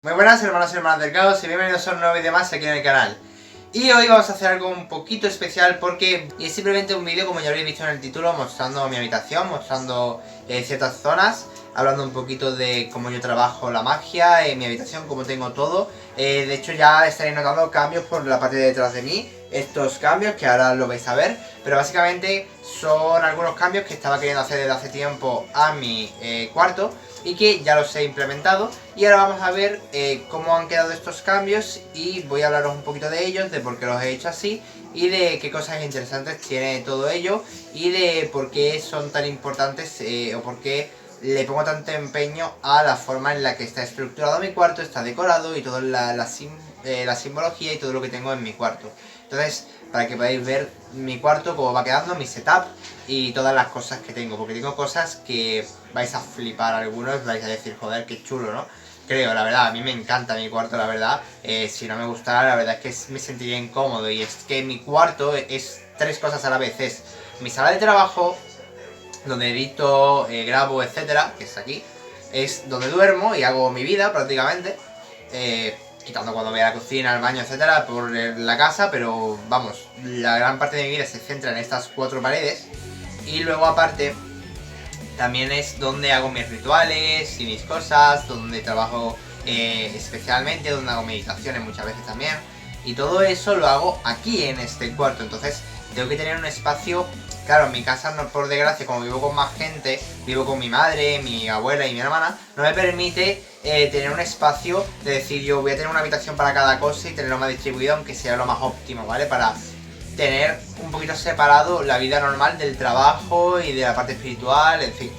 Muy buenas hermanos y hermanas del caos y bienvenidos a un nuevo vídeo más aquí en el canal. Y hoy vamos a hacer algo un poquito especial porque es simplemente un vídeo, como ya habréis visto en el título, mostrando mi habitación, mostrando ciertas zonas, hablando un poquito de cómo yo trabajo la magia en mi habitación, cómo tengo todo. De hecho ya estaréis notando cambios por la parte de detrás de mí, estos cambios que ahora lo vais a ver, pero básicamente son algunos cambios que estaba queriendo hacer desde hace tiempo a mi cuarto y que ya los he implementado. Y ahora vamos a ver cómo han quedado estos cambios y voy a hablaros un poquito de ellos, de por qué los he hecho así y de qué cosas interesantes tiene todo ello y de por qué son tan importantes o por qué le pongo tanto empeño a la forma en la que está estructurado mi cuarto, está decorado y toda la simbología y todo lo que tengo en mi cuarto. Entonces, para que podáis ver mi cuarto, cómo va quedando, mi setup y todas las cosas que tengo, porque tengo cosas que vais a flipar algunos, vais a decir, joder, qué chulo, ¿no? Creo, la verdad, a mí me encanta mi cuarto, la verdad. Si no me gustara, la verdad es que me sentiría incómodo. Y es que mi cuarto es tres cosas a la vez. Es mi sala de trabajo, donde edito, grabo, etcétera, que es aquí. Es donde duermo y hago mi vida, prácticamente. Quitando cuando voy a la cocina, al baño, etcétera, por la casa. Pero, vamos, la gran parte de mi vida se centra en estas cuatro paredes. Y luego, aparte, también es donde hago mis rituales y mis cosas, donde trabajo especialmente, donde hago meditaciones muchas veces también. Y todo eso lo hago aquí en este cuarto, entonces tengo que tener un espacio. Claro, en mi casa, no, por desgracia, como vivo con más gente, vivo con mi madre, mi abuela y mi hermana, no me permite tener un espacio de decir yo voy a tener una habitación para cada cosa y tenerlo más distribuido, aunque sea lo más óptimo, ¿vale? Para tener un poquito separado la vida normal del trabajo y de la parte espiritual, en fin.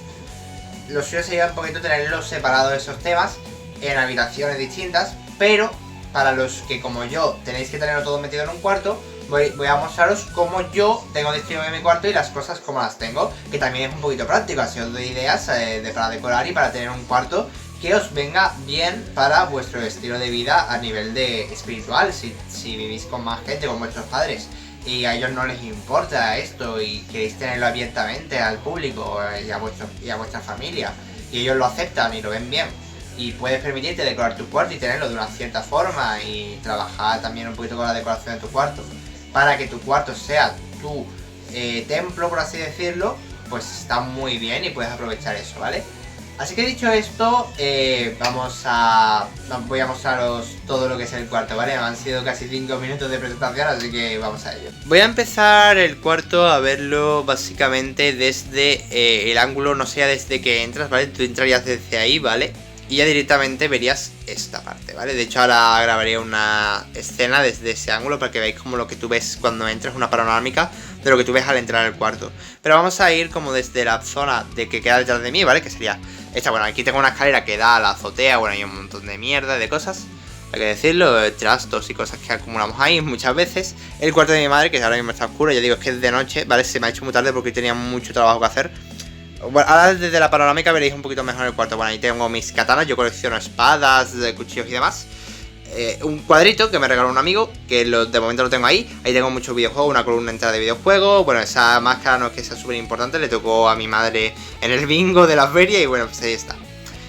Lo suyo sería un poquito tenerlos separados esos temas en habitaciones distintas, pero para los que como yo tenéis que tenerlo todo metido en un cuarto, voy a mostraros cómo yo tengo distribuido mi cuarto y las cosas como las tengo, que también es un poquito práctico, así os doy ideas para decorar y para tener un cuarto que os venga bien para vuestro estilo de vida a nivel de espiritual, si vivís con más gente, con vuestros padres y a ellos no les importa esto y queréis tenerlo abiertamente al público y a vuestra familia y ellos lo aceptan y lo ven bien y puedes permitirte decorar tu cuarto y tenerlo de una cierta forma y trabajar también un poquito con la decoración de tu cuarto para que tu cuarto sea tu templo, por así decirlo, pues está muy bien y puedes aprovechar eso, ¿vale? Así que dicho esto, voy a mostraros todo lo que es el cuarto, ¿vale? Han sido casi 5 minutos de presentación, así que vamos a ello. Voy a empezar el cuarto a verlo básicamente desde el ángulo, no sea desde que entras, ¿vale? Tú entrarías desde ahí, ¿vale? Y ya directamente verías esta parte, ¿vale? De hecho ahora grabaré una escena desde ese ángulo para que veáis como lo que tú ves cuando entras, una panorámica de lo que tú ves al entrar al cuarto. Pero vamos a ir como desde la zona de que queda detrás de mí, ¿vale? Que sería esta, bueno, aquí tengo una escalera que da a la azotea, bueno, hay un montón de mierda, de cosas, hay que decirlo, trastos y cosas que acumulamos ahí muchas veces. El cuarto de mi madre, que ahora mismo está oscuro, ya digo, es que es de noche, ¿vale? Se me ha hecho muy tarde porque tenía mucho trabajo que hacer. Bueno, ahora desde la panorámica veréis un poquito mejor el cuarto. Bueno, ahí tengo mis katanas, yo colecciono espadas, cuchillos y demás. Un cuadrito que me regaló un amigo, que de momento lo tengo ahí. Ahí tengo muchos videojuegos, una columna entera de videojuegos. Bueno, esa máscara no es que sea súper importante, le tocó a mi madre en el bingo de la feria y bueno, pues ahí está.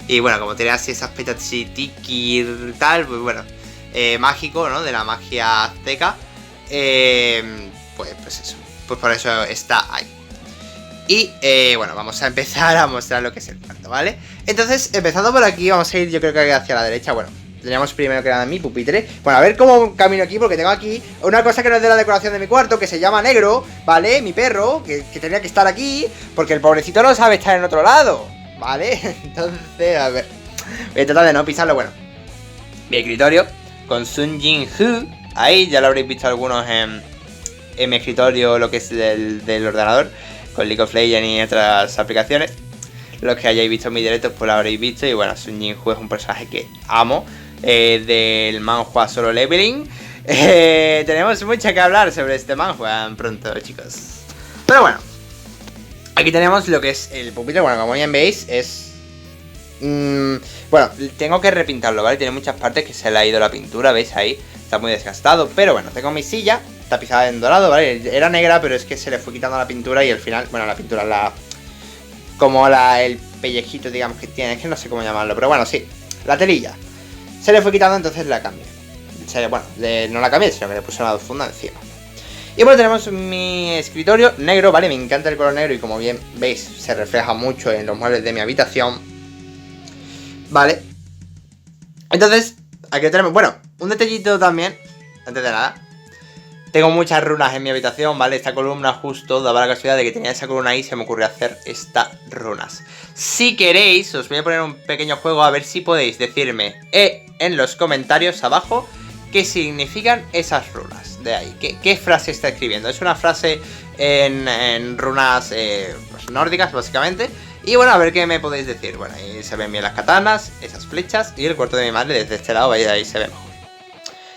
Y bueno, como tenía así esas tiki y tal, pues bueno, mágico, ¿no? De la magia azteca. Pues eso, pues por eso está ahí. Y bueno, vamos a empezar a mostrar lo que es el cuarto, ¿vale? Entonces, empezando por aquí, vamos a ir yo creo que hacia la derecha. Bueno, teníamos primero que nada mi pupitre. Bueno, a ver cómo camino aquí, porque tengo aquí una cosa que no es de la decoración de mi cuarto, que se llama Negro, ¿vale? Mi perro, que tenía que estar aquí, porque el pobrecito no sabe estar en otro lado, ¿vale? Entonces, a ver, voy a tratar de no pisarlo. Bueno, mi escritorio con Sun Jin Hu. Ahí ya lo habréis visto algunos en mi escritorio, lo que es del ordenador, con League of Legends y otras aplicaciones. Los que hayáis visto en mis directos pues lo habréis visto. Y bueno, Sun Jin Hu es un personaje que amo, del manhwa Solo Leveling. Tenemos mucho que hablar sobre este manhwa pronto, chicos. Pero bueno, aquí tenemos lo que es el pupitre. Bueno, como bien veis es... bueno, tengo que repintarlo, ¿vale? Tiene muchas partes que se le ha ido la pintura, ¿veis ahí? Está muy desgastado, pero bueno, tengo mi silla tapizada en dorado, ¿vale? Era negra, pero es que se le fue quitando la pintura y al final, bueno, la pintura, el pellejito, digamos, que tiene, es que no sé cómo llamarlo, pero bueno, sí, la telilla. se le fue quitando, entonces la cambié. Bueno, no la cambié, sino que le puse una funda encima. Y bueno, tenemos mi escritorio negro, ¿vale? Me encanta el color negro y como bien veis, se refleja mucho en los muebles de mi habitación. Vale. Entonces, aquí tenemos, bueno, un detallito también, antes de nada. Tengo muchas runas en mi habitación, ¿vale? Esta columna justo daba la casualidad de que tenía esa columna ahí y se me ocurrió hacer estas runas. Si queréis, os voy a poner un pequeño juego a ver si podéis decirme en los comentarios abajo qué significan esas runas de ahí. ¿Qué frase está escribiendo? Es una frase en runas pues nórdicas, básicamente. Y bueno, a ver qué me podéis decir. Bueno, ahí se ven bien las katanas, esas flechas y el cuarto de mi madre desde este lado, ahí se ve mejor.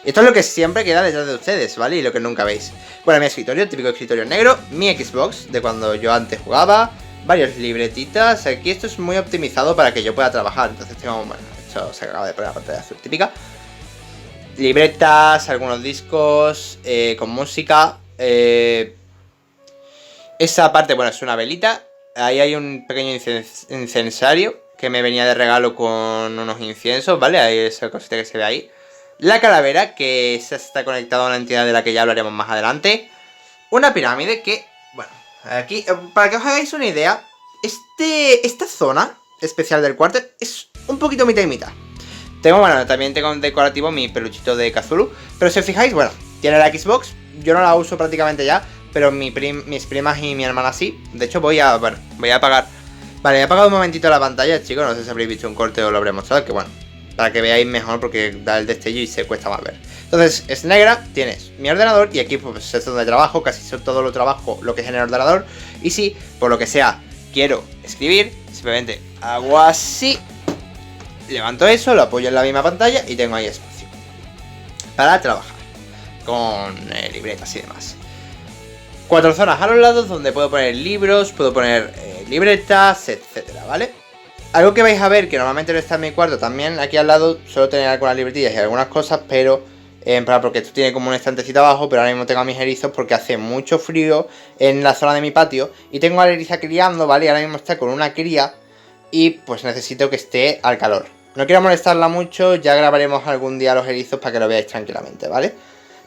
Y esto es lo que siempre queda detrás de ustedes, ¿vale? Y lo que nunca veis. Bueno, mi escritorio, típico escritorio negro, mi Xbox, de cuando yo antes jugaba, varios libretitas. Aquí esto es muy optimizado para que yo pueda trabajar. Entonces tengo, bueno, esto se acaba de poner la pantalla azul típica. Libretas, algunos discos, con música. Esa parte, bueno, es una velita. Ahí hay un pequeño incensario que me venía de regalo con unos inciensos, ¿vale? Ahí esa cosita que se ve ahí. La calavera, que esa está conectada a una entidad de la que ya hablaremos más adelante. Una pirámide que, bueno, aquí, para que os hagáis una idea, esta zona especial del cuarto es un poquito mitad y mitad. También tengo un decorativo mi peluchito de Cthulhu. Pero si os fijáis, bueno, tiene la Xbox. Yo no la uso prácticamente ya, pero mis primas y mi hermana sí. De hecho voy a apagar. Vale, he apagado un momentito la pantalla, chicos. No sé si habréis visto un corte o lo habré mostrado, que bueno, para que veáis mejor porque da el destello y se cuesta más ver. Entonces, es negra, tienes mi ordenador y aquí pues es donde trabajo, casi todo lo trabajo lo que es en el ordenador. Y si, por lo que sea, quiero escribir, simplemente hago así, levanto eso, lo apoyo en la misma pantalla y tengo ahí espacio para trabajar con libretas y demás. 4 zonas a los lados donde puedo poner libros, puedo poner libretas, etcétera, ¿vale? Algo que vais a ver, que normalmente no está en mi cuarto, también aquí al lado suelo tener algunas libretillas y algunas cosas, pero porque esto tiene como un estantecito abajo, pero ahora mismo tengo a mis erizos porque hace mucho frío en la zona de mi patio y tengo a la eriza criando, ¿vale? Ahora mismo está con una cría y pues necesito que esté al calor. No quiero molestarla mucho, ya grabaremos algún día los erizos para que lo veáis tranquilamente, ¿vale?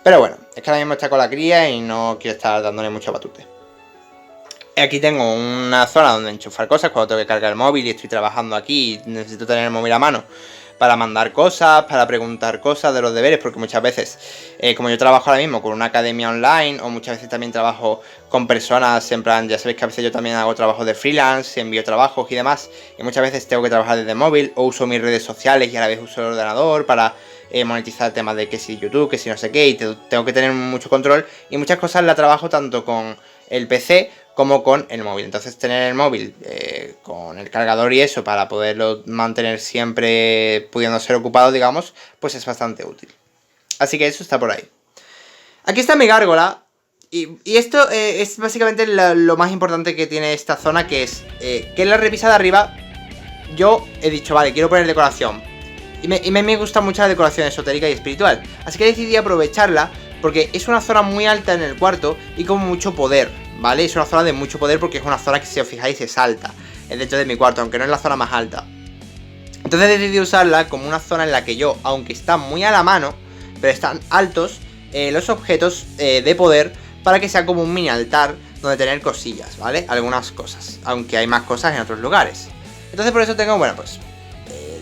Pero bueno, es que ahora mismo está con la cría y no quiero estar dándole mucho batute. Aquí tengo una zona donde enchufar cosas cuando tengo que cargar el móvil y estoy trabajando aquí y necesito tener el móvil a mano para mandar cosas, para preguntar cosas de los deberes, porque muchas veces, como yo trabajo ahora mismo con una academia online o muchas veces también trabajo con personas, en plan, ya sabéis que a veces yo también hago trabajo de freelance, envío trabajos y demás, y muchas veces tengo que trabajar desde móvil o uso mis redes sociales y a la vez uso el ordenador para monetizar temas de que si YouTube, que si no sé qué, y tengo que tener mucho control y muchas cosas las trabajo tanto con el PC como con el móvil. Entonces tener el móvil con el cargador y eso para poderlo mantener siempre pudiendo ser ocupado, digamos, pues es bastante útil. Así que eso está por ahí. Aquí está mi gárgola. Y esto es básicamente lo más importante que tiene esta zona, que es que en la repisa de arriba yo he dicho, vale, quiero poner decoración. Y me gusta mucho la decoración esotérica y espiritual. Así que decidí aprovecharla porque es una zona muy alta en el cuarto y con mucho poder, ¿vale? Es una zona de mucho poder porque es una zona que, si os fijáis, es alta dentro de mi cuarto, aunque no es la zona más alta. Entonces decidí usarla como una zona en la que yo, aunque está muy a la mano, pero están altos los objetos de poder, para que sea como un mini altar donde tener cosillas, ¿vale? Algunas cosas, aunque hay más cosas en otros lugares. Entonces por eso tengo, bueno, pues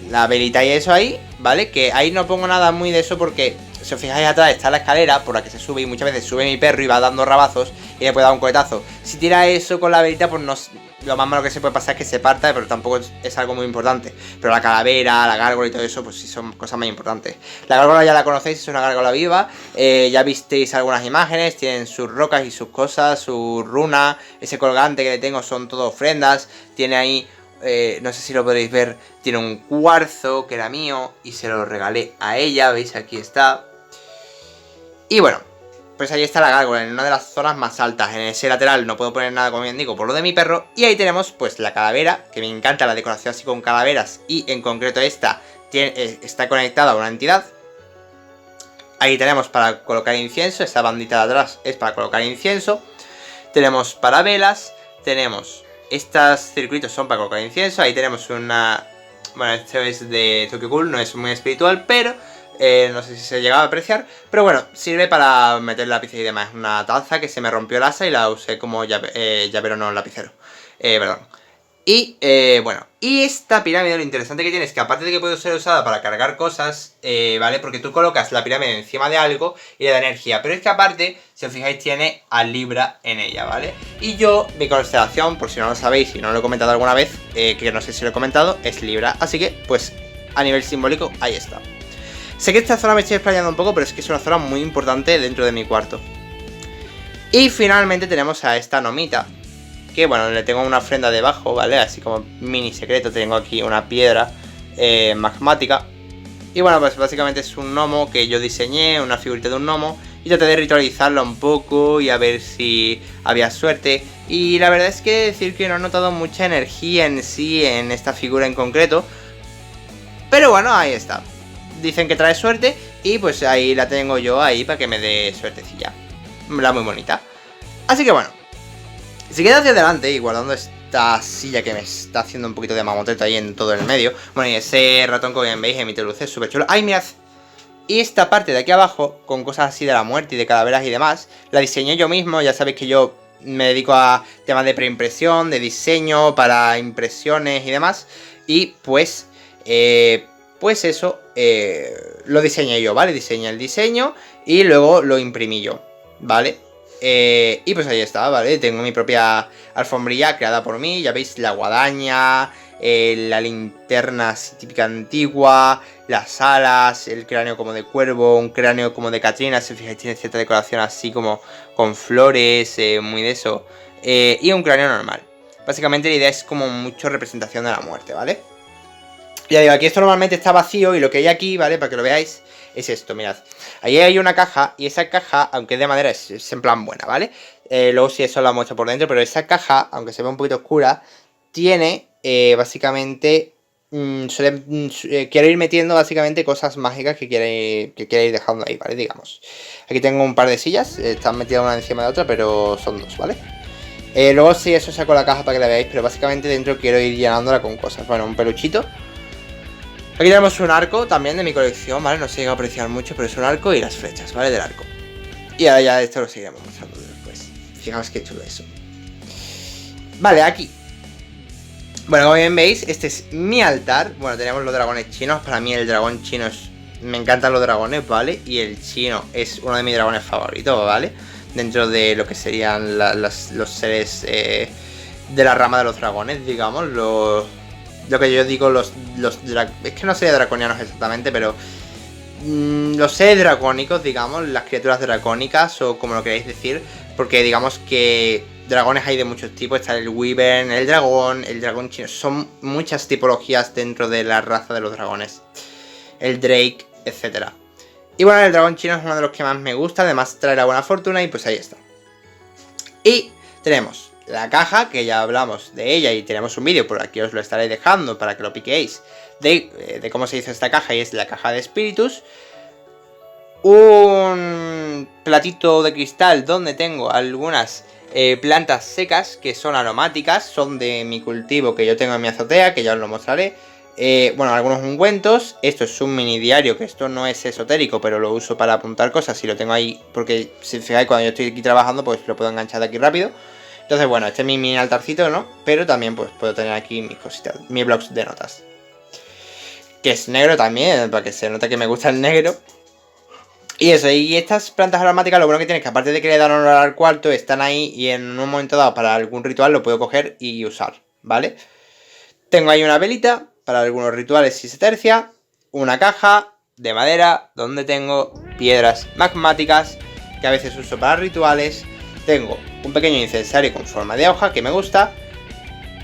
la velita y eso ahí, ¿vale? Que ahí no pongo nada muy de eso porque, si os fijáis atrás, está la escalera por la que se sube y muchas veces sube mi perro y va dando rabazos y le puede dar un cohetazo. Si tira eso con la velita, pues no, lo más malo que se puede pasar es que se parta, pero tampoco es algo muy importante. Pero la calavera, la gárgola y todo eso, pues sí son cosas más importantes. La gárgola ya la conocéis, es una gárgola viva, ya visteis algunas imágenes, tienen sus rocas y sus cosas, su runa, ese colgante que le tengo son todo ofrendas, tiene ahí... no sé si lo podréis ver, tiene un cuarzo que era mío y se lo regalé a ella, veis, aquí está. Y bueno, pues ahí está la gárgola, en una de las zonas más altas. En ese lateral no puedo poner nada, como bien digo, por lo de mi perro. Y ahí tenemos pues la calavera, que me encanta la decoración así con calaveras. Y en concreto esta está conectada a una entidad. Ahí tenemos para colocar incienso, esa bandita de atrás es para colocar incienso. Tenemos para velas, tenemos... estos circuitos son para colocar incienso. Ahí tenemos Bueno, este es de Tokyo Ghoul, no es muy espiritual, pero no sé si se llegaba a apreciar. Pero bueno, sirve para meter lápices y demás. Es una taza que se me rompió el asa y la usé como llavero, no lapicero. Perdón. Y bueno, y esta pirámide lo interesante que tiene es que aparte de que puede ser usada para cargar cosas, ¿vale? Porque tú colocas la pirámide encima de algo y le da energía. Pero es que aparte, si os fijáis, tiene a Libra en ella, ¿vale? Y yo, mi constelación, por si no lo sabéis y no lo he comentado alguna vez, que no sé si lo he comentado, es Libra. Así que, pues, a nivel simbólico, ahí está. Sé que esta zona me estoy explayando un poco, pero es que es una zona muy importante dentro de mi cuarto. Y finalmente tenemos a esta gnomita, que bueno, le tengo una ofrenda debajo, ¿vale? Así como mini secreto, tengo aquí una piedra magmática. Y bueno, pues básicamente es un gnomo que yo diseñé, una figurita de un gnomo. Y traté de ritualizarla un poco y a ver si había suerte. Y la verdad es que decir que no he notado mucha energía en sí en esta figura en concreto. Pero bueno, ahí está. Dicen que trae suerte y pues ahí la tengo yo ahí para que me dé suertecilla. La muy bonita. Así que bueno, siguiendo hacia adelante y guardando esta silla que me está haciendo un poquito de mamoteta ahí en todo el medio. Bueno, y ese ratón que bien veis emite luces súper chulo. ¡Ay, mirad! Y esta parte de aquí abajo, con cosas así de la muerte y de calaveras y demás, la diseñé yo mismo. Ya sabéis que yo me dedico a temas de preimpresión, de diseño para impresiones y demás. Y pues eso lo diseñé yo, ¿vale? Diseñé el diseño y luego lo imprimí yo, ¿vale? Y pues ahí está, ¿vale? Tengo mi propia alfombrilla creada por mí. Ya veis la guadaña, la linterna así típica antigua, las alas, el cráneo como de cuervo, un cráneo como de Catrina. Si os fijáis tiene cierta decoración así como con flores, muy de eso. Y un cráneo normal. Básicamente la idea es como mucho representación de la muerte, ¿vale? Ya digo, aquí esto normalmente está vacío y lo que hay aquí, ¿vale? Para que lo veáis, es esto, mirad. Ahí hay una caja y esa caja, aunque es de madera, es en plan buena, ¿vale? Luego si eso la muestro por dentro, pero esa caja, aunque se ve un poquito oscura, tiene básicamente... quiero ir metiendo básicamente cosas mágicas que quiero ir dejando ahí, ¿vale? Digamos. Aquí tengo un par de sillas, están metidas una encima de otra, pero son dos, ¿vale? Luego sí, eso saco la caja para que la veáis, pero básicamente dentro quiero ir llenándola con cosas. Bueno, un peluchito. Aquí tenemos un arco también de mi colección, ¿vale? No se llega a apreciar mucho, pero es un arco y las flechas, ¿vale? Del arco. Y ahora ya esto lo seguiremos mostrando después. Fijaos qué chulo eso. Vale, aquí. Bueno, como bien veis, este es mi altar. Bueno, tenemos los dragones chinos. Para mí el dragón chino es... Me encantan los dragones, ¿vale? Y el chino es uno de mis dragones favoritos, ¿vale? Dentro de lo que serían los seres de la rama de los dragones, digamos. Lo que yo digo, es que no sé de draconianos exactamente, pero los seres dracónicos, digamos, las criaturas dracónicas o como lo queráis decir, porque digamos que dragones hay de muchos tipos, está el wyvern, el dragón chino, son muchas tipologías dentro de la raza de los dragones, el drake, etc. Y bueno, el dragón chino es uno de los que más me gusta, además trae la buena fortuna y pues ahí está. Y tenemos la caja, que ya hablamos de ella y tenemos un vídeo, por aquí os lo estaré dejando para que lo piquéis, de cómo se hizo esta caja, y es la caja de espíritus. Un platito de cristal donde tengo algunas plantas secas que son aromáticas, son de mi cultivo que yo tengo en mi azotea, que ya os lo mostraré. Bueno, algunos ungüentos. Esto es un mini diario, que esto no es esotérico, pero lo uso para apuntar cosas y lo tengo ahí porque, si fijáis, cuando yo estoy aquí trabajando, pues lo puedo enganchar de aquí rápido. Entonces, bueno, este es mi mini altarcito, ¿no? Pero también pues puedo tener aquí mis cositas, mis blocs de notas. Que es negro también, para que se note que me gusta el negro. Y eso, y estas plantas aromáticas lo bueno que tienen es que aparte de que le dan honor al cuarto, están ahí y en un momento dado para algún ritual lo puedo coger y usar, ¿vale? Tengo ahí una velita para algunos rituales si se tercia, una caja de madera donde tengo piedras magmáticas que a veces uso para rituales. Tengo un pequeño incensario con forma de hoja que me gusta.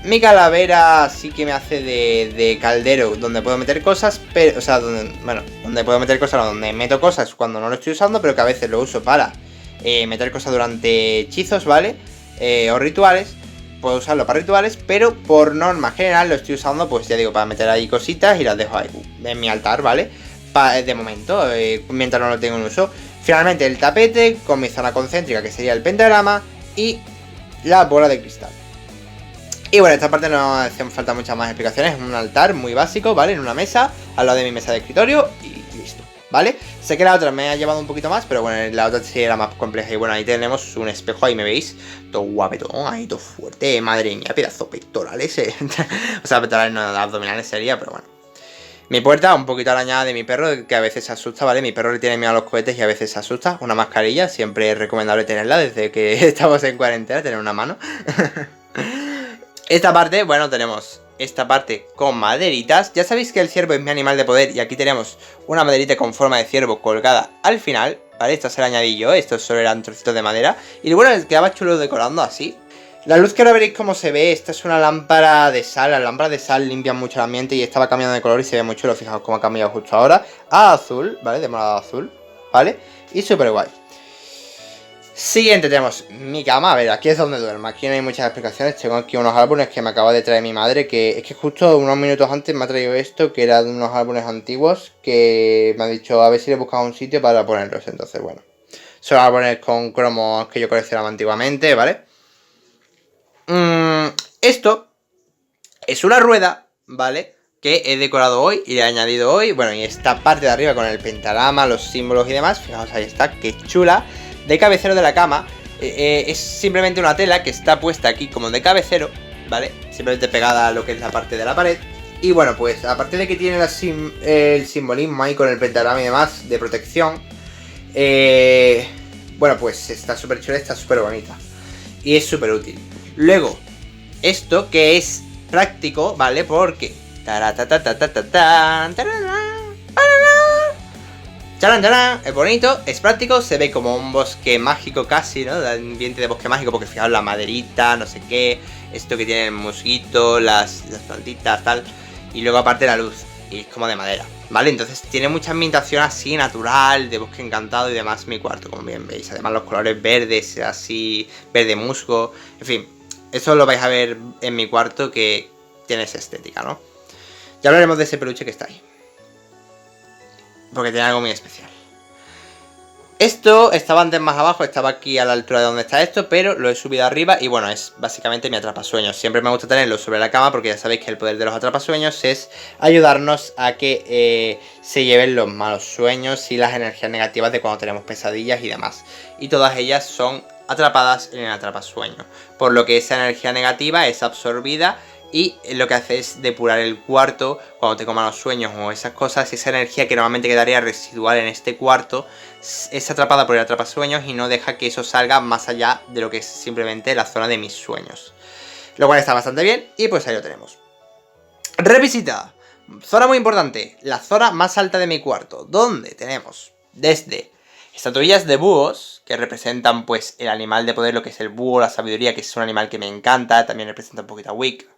Mi calavera sí que me hace de caldero donde puedo meter cosas, pero, o sea, donde puedo meter cosas, donde meto cosas cuando no lo estoy usando, pero que a veces lo uso para meter cosas durante hechizos, ¿vale? O rituales. Puedo usarlo para rituales, pero por norma general lo estoy usando, pues ya digo, para meter ahí cositas y las dejo ahí en mi altar, ¿vale? De momento, mientras no lo tengo en uso. Finalmente el tapete con mi zona concéntrica, que sería el pentagrama, y la bola de cristal. Y bueno, esta parte no hacen falta muchas más explicaciones. Es un altar muy básico, ¿vale? En una mesa, al lado de mi mesa de escritorio y listo, ¿vale? Sé que la otra me ha llevado un poquito más, pero bueno, la otra sí era más compleja. Y bueno, ahí tenemos un espejo, ahí me veis, todo guapetón, ahí todo fuerte, madre mía, pedazo pectorales, o sea, pectorales no, abdominales sería, pero bueno. Mi puerta, un poquito arañada de mi perro, que a veces se asusta, ¿vale? Mi perro le tiene miedo a los cohetes y a veces se asusta. Una mascarilla, siempre es recomendable tenerla desde que estamos en cuarentena, tener una mano. Esta parte, bueno, tenemos esta parte con maderitas. Ya sabéis que el ciervo es mi animal de poder y aquí tenemos una maderita con forma de ciervo colgada al final, ¿vale? Esto se lo añadí yo, esto solo eran trocitos de madera. Y bueno, quedaba chulo decorando así. La luz que ahora veréis cómo se ve, esta es una lámpara de sal. Las lámparas de sal limpian mucho el ambiente y estaba cambiando de color y se ve muy chulo. Fijaos cómo ha cambiado justo ahora a azul, ¿vale? De morado a azul, ¿vale? Y súper guay. Siguiente tenemos mi cama. A ver, aquí es donde duermo. Aquí no hay muchas explicaciones. Tengo aquí unos álbumes que me acaba de traer mi madre. Que es que justo unos minutos antes me ha traído esto, que era de unos álbumes antiguos. Que me ha dicho a ver si le buscaba un sitio para ponerlos. Entonces, bueno. Son álbumes con cromos que yo coleccionaba antiguamente, ¿vale? Esto es una rueda, ¿vale? Que he decorado hoy y he añadido hoy. Bueno, y esta parte de arriba con el pentagrama, los símbolos y demás. Fijaos, ahí está, qué chula. De cabecero de la cama, es simplemente una tela que está puesta aquí como de cabecero, ¿vale? Simplemente pegada a lo que es la parte de la pared. Y bueno, pues aparte de que tiene el simbolismo ahí con el pentagrama y demás de protección, bueno, pues está súper chula, está súper bonita. Y es súper útil. Luego, esto que es práctico, ¿vale? Porque... es bonito, es práctico, se ve como un bosque mágico casi, ¿no? El ambiente de bosque mágico, porque fijaos la maderita, no sé qué, esto que tiene el mosquito, las plantitas, tal. Y luego aparte la luz, y es como de madera, ¿vale? Entonces tiene mucha ambientación así natural, de bosque encantado y demás mi cuarto, como bien veis. Además los colores verdes, así, verde musgo, en fin. Eso lo vais a ver en mi cuarto que tiene esa estética, ¿no? Ya hablaremos de ese peluche que está ahí, porque tiene algo muy especial. Esto estaba antes más abajo, estaba aquí a la altura de donde está esto, pero lo he subido arriba y bueno, es básicamente mi atrapasueños. Siempre me gusta tenerlo sobre la cama porque ya sabéis que el poder de los atrapasueños es ayudarnos a que se lleven los malos sueños y las energías negativas de cuando tenemos pesadillas y demás. Y todas ellas son atrapadas en el atrapasueños, por lo que esa energía negativa es absorbida y lo que hace es depurar el cuarto cuando tengo malos sueños o esas cosas. Esa energía que normalmente quedaría residual en este cuarto es atrapada por el atrapasueños y no deja que eso salga más allá de lo que es simplemente la zona de mis sueños. Lo cual está bastante bien y pues ahí lo tenemos. Revisita. Zona muy importante. La zona más alta de mi cuarto, donde tenemos desde estatuillas de búhos, que representan pues el animal de poder, lo que es el búho, la sabiduría, que es un animal que me encanta. También representa un poquito a Wick.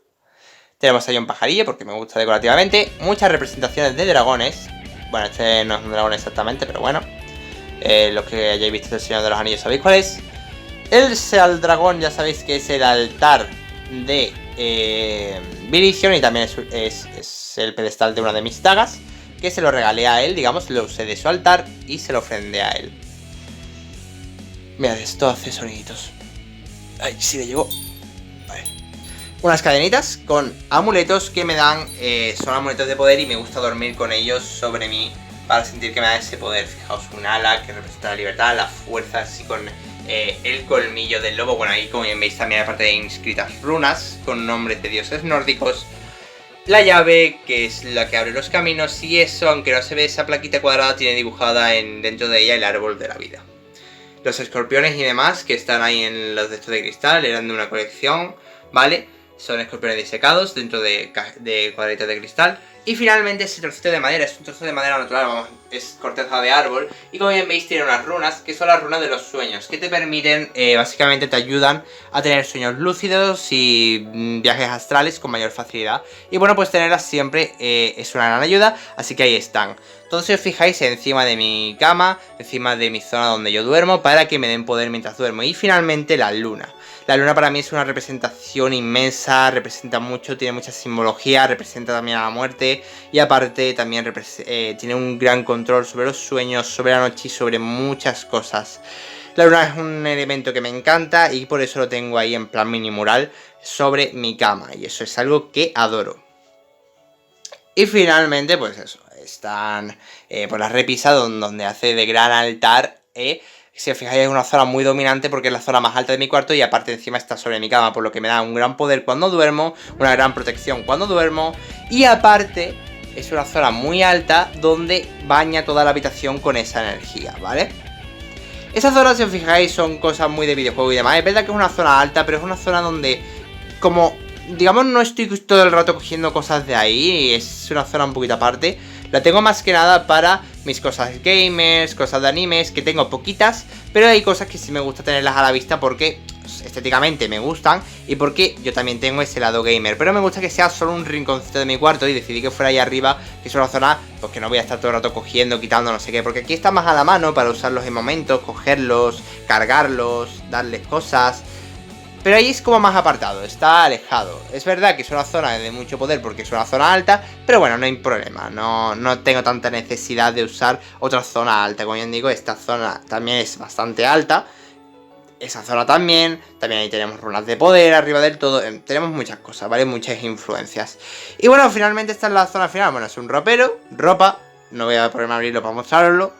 Tenemos ahí un pajarillo porque me gusta decorativamente. Muchas representaciones de dragones. Bueno, este no es un dragón exactamente, pero bueno. Los que hayáis visto El Señor de los Anillos sabéis cuál es. El dragón ya sabéis que es el altar de Viridion y también es el pedestal de una de mis dagas, que se lo regalé a él, digamos, lo usé de su altar y se lo ofrendé a él. Mirad, esto hace soniditos. Ay, sí le llegó. Vale. Unas cadenitas con amuletos que me dan, son amuletos de poder y me gusta dormir con ellos sobre mí para sentir que me da ese poder. Fijaos, un ala que representa la libertad, la fuerza, así con el colmillo del lobo. Bueno, ahí como bien veis también aparte de inscritas runas con nombres de dioses nórdicos. La llave, que es la que abre los caminos, y eso, aunque no se ve esa plaquita cuadrada, tiene dibujada dentro de ella el árbol de la vida. Los escorpiones y demás que están ahí en los de estos de cristal eran de una colección, ¿vale? Son escorpiones disecados dentro de cuadritos de cristal. Y finalmente ese trocito de madera, es un trozo de madera natural, vamos, es corteza de árbol. Y como bien veis tiene unas runas, que son las runas de los sueños, que te permiten, básicamente te ayudan a tener sueños lúcidos y viajes astrales con mayor facilidad. Y bueno, pues tenerlas siempre es una gran ayuda, así que ahí están. Todos si os fijáis encima de mi cama, encima de mi zona donde yo duermo, para que me den poder mientras duermo. Y finalmente la luna. La luna para mí es una representación inmensa, representa mucho, tiene mucha simbología, representa también a la muerte y aparte también tiene un gran control sobre los sueños, sobre la noche y sobre muchas cosas. La luna es un elemento que me encanta y por eso lo tengo ahí en plan mini mural sobre mi cama. Y eso es algo que adoro. Y finalmente, pues eso, están por la repisa donde hace de gran altar. Si os fijáis es una zona muy dominante porque es la zona más alta de mi cuarto y aparte encima está sobre mi cama, por lo que me da un gran poder cuando duermo, una gran protección cuando duermo y aparte es una zona muy alta donde baña toda la habitación con esa energía, ¿vale? Esas zonas, si os fijáis, son cosas muy de videojuego y demás. Es verdad que es una zona alta, pero es una zona donde, como, digamos, no estoy todo el rato cogiendo cosas de ahí. Es una zona un poquito aparte. La tengo más que nada para mis cosas gamers, cosas de animes, que tengo poquitas, pero hay cosas que sí me gusta tenerlas a la vista porque estéticamente me gustan y porque yo también tengo ese lado gamer. Pero me gusta que sea solo un rinconcito de mi cuarto y decidí que fuera ahí arriba, que es una zona pues que no voy a estar todo el rato cogiendo, quitando, no sé qué, porque aquí está más a la mano para usarlos en momentos, cogerlos, cargarlos, darles cosas. Pero ahí es como más apartado, está alejado. Es verdad que es una zona de mucho poder porque es una zona alta, pero bueno, no hay problema. No tengo tanta necesidad de usar otra zona alta. Como bien digo, esta zona también es bastante alta. Esa zona también ahí tenemos runas de poder arriba del todo. Tenemos muchas cosas, ¿vale? Muchas influencias. Y bueno, finalmente esta es la zona final. Bueno, es un ropero, ropa. No voy a ponerme a abrirlo para mostrarlo.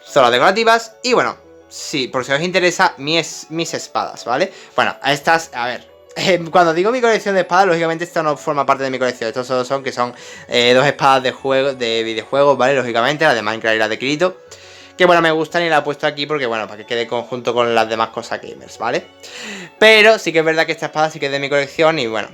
Zonas decorativas y bueno, sí, por si os interesa, mis espadas, ¿vale? Bueno, a estas, a ver, cuando digo mi colección de espadas, lógicamente esta no forma parte de mi colección. Estos solo son dos espadas de videojuegos, ¿vale? Lógicamente, la de Minecraft y la de Kirito. Que bueno, me gustan y la he puesto aquí porque bueno, para que quede conjunto con las demás cosas gamers, ¿vale? Pero sí que es verdad que esta espada sí que es de mi colección y bueno.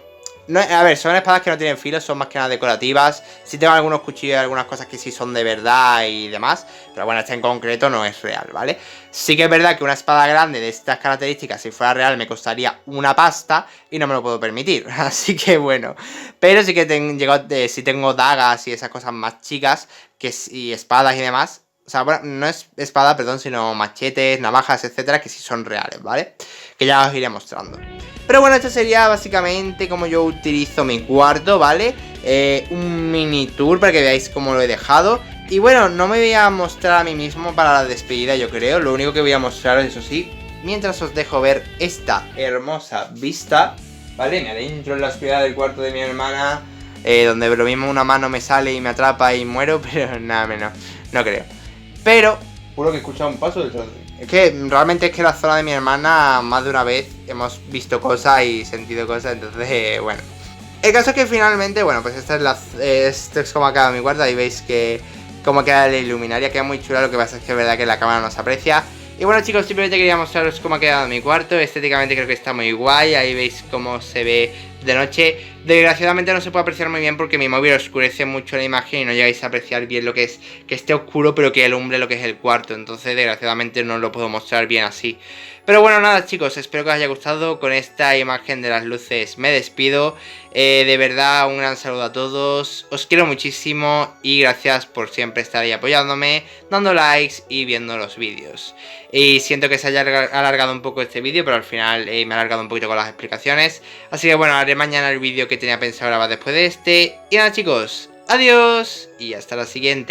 No, a ver, son espadas que no tienen filo, son más que nada decorativas. Sí tengo algunos cuchillos y algunas cosas que sí son de verdad y demás. Pero bueno, esta en concreto no es real, ¿vale? Sí que es verdad que una espada grande de estas características, si fuera real, me costaría una pasta y no me lo puedo permitir. Así que bueno. Pero sí que sí tengo dagas y esas cosas más chicas y espadas y demás. O sea, bueno, no es espada, perdón, sino machetes, navajas, etcétera, que sí son reales, ¿vale? Que ya os iré mostrando. Pero bueno, esto sería básicamente como yo utilizo mi cuarto, ¿vale? Un mini tour para que veáis cómo lo he dejado. Y bueno, no me voy a mostrar a mí mismo para la despedida, yo creo. Lo único que voy a mostraros, eso sí, mientras os dejo ver esta hermosa vista, ¿vale? Me adentro en la oscuridad del cuarto de mi hermana, donde lo mismo una mano me sale y me atrapa y muero, pero nada menos, no creo. Pero, juro que he escuchado un paso detrás de mí. Es que realmente es que la zona de mi hermana más de una vez hemos visto cosas y sentido cosas, entonces, bueno. El caso es que finalmente, bueno, pues esto es como acaba mi cuarto, ahí veis que cómo queda la iluminaria, queda muy chula, lo que pasa es que es verdad que la cámara no se aprecia. Y bueno chicos, simplemente quería mostraros cómo ha quedado mi cuarto. Estéticamente creo que está muy guay. Ahí veis cómo se ve de noche. Desgraciadamente no se puede apreciar muy bien porque mi móvil oscurece mucho la imagen y no llegáis a apreciar bien lo que es que esté oscuro pero que alumbre lo que es el cuarto. Entonces desgraciadamente no lo puedo mostrar bien así. Pero bueno, nada chicos, espero que os haya gustado. Con esta imagen de las luces me despido. De verdad, un gran saludo a todos. Os quiero muchísimo y gracias por siempre estar ahí apoyándome, dando likes y viendo los vídeos. Y siento que se haya alargado un poco este vídeo, pero al final me he alargado un poquito con las explicaciones. Así que bueno, haré mañana el vídeo que tenía pensado grabar después de este. Y nada chicos, adiós y hasta la siguiente.